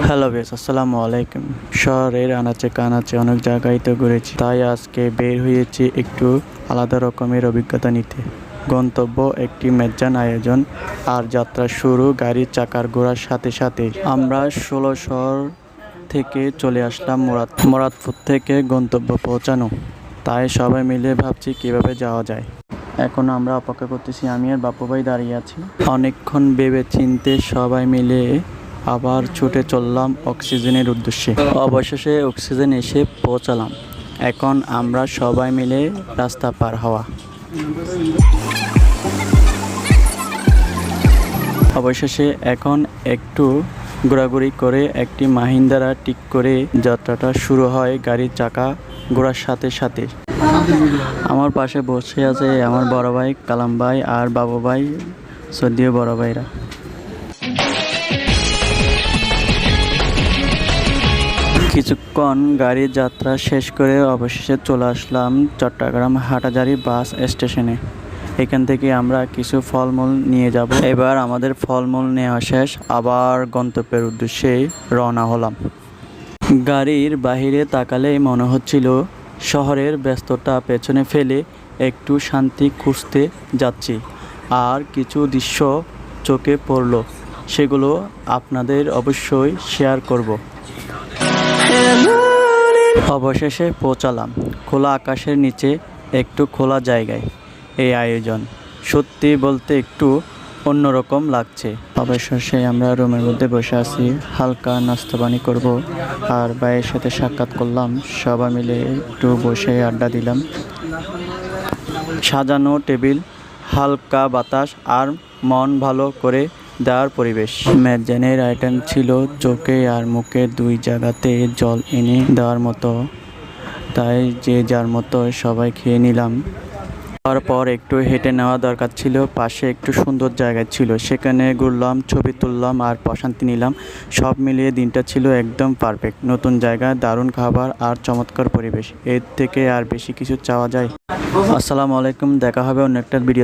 Hello বেশ, আসসালামু আলাইকুম। শহরের আনাচে কানাচে অনেক জায়গায় তো ঘুরেছি, তাই আজকে বের হয়েছি একটু আলাদা রকমের অভিজ্ঞতা নিতে। গন্তব্য একটি মেজ্জান আয়োজন, আর যাত্রা শুরু গাড়ির চাকার ঘোরার সাথে সাথে। আমরা ১৬ থেকে চলে আসলাম মুরাদপুর থেকে গন্তব্য পৌঁছানো, তাই সবাই মিলে ভাবছি কিভাবে যাওয়া যায়। এখন আমরা অপেক্ষা করতেছি, আমি আর বাপু ভাই দাঁড়িয়ে আছি। অনেকক্ষণ ভেবে চিনতে সবাই মিলে আবার ছুটে চললাম অক্সিজেনের উদ্দেশ্যে। অবশেষে অক্সিজেন এসে পৌঁছালাম। এখন আমরা সবাই মিলে রাস্তা পার হওয়া। অবশেষে এখন একটু ঘোরাঘুরি করে একটি মাহিন্দ্রা ঠিক করে যাত্রাটা শুরু হয় গাড়ির চাকা ঘোরার সাথে সাথে। আমার পাশে বসে আছে আমার বড় ভাই কালাম ভাই আর বাবু ভাই, সদ্যীয় বড় ভাইরা। কিছুক্ষণ গাড়ির যাত্রা শেষ করে অবশেষে চলে আসলাম চট্টগ্রাম হাটহাজারী বাস স্টেশনে। এখান থেকে আমরা কিছু ফলমূল নিয়ে যাব। এবার আমাদের ফলমূল নেওয়া শেষ, আবার গন্তব্যের উদ্দেশ্যে রওনা হলাম। গাড়ির বাহিরে তাকালেই মনে হচ্ছিল শহরের ব্যস্ততা পেছনে ফেলে একটু শান্তি খুঁজতে যাচ্ছি। আর কিছু দৃশ্য চোখে পড়ল, সেগুলো আপনাদের অবশ্যই শেয়ার করব। অবশেষে পৌঁছালাম খোলা আকাশের নিচে একটু খোলা জায়গায়। এই আয়োজন সত্যি বলতে একটু অন্যরকম লাগছে। অবশেষে আমরা রুমের মধ্যে বসে আছি, হালকা নাস্তা পানি করব আর ভাইয়ের সাথে সাক্ষাৎ করলাম। সবাই মিলে একটু বসে আড্ডা দিলাম। সাজানো টেবিল, হালকা বাতাস আর মন ভালো করে দেওয়ার পরিবেশ। মেজ্জানের আইটেম ছিল চোখে আর মুখে দুই জায়গাতে জল এনে দেওয়ার মতো, তাই যে যার মতো সবাই খেয়ে নিলাম। তারপর একটু হেঁটে নেওয়া দরকার ছিল, পাশে একটু সুন্দর জায়গা ছিল, সেখানে ঘুরলাম, ছবি তুললাম আর প্রশান্তি নিলাম। সব মিলিয়ে দিনটা ছিল একদম পারফেক্ট। নতুন জায়গা, দারুণ খাবার আর চমৎকার পরিবেশ, এর থেকে আর বেশি কিছু চাওয়া যায়? আসসালামু আলাইকুম, দেখা হবে অন্য একটা ভিডিও।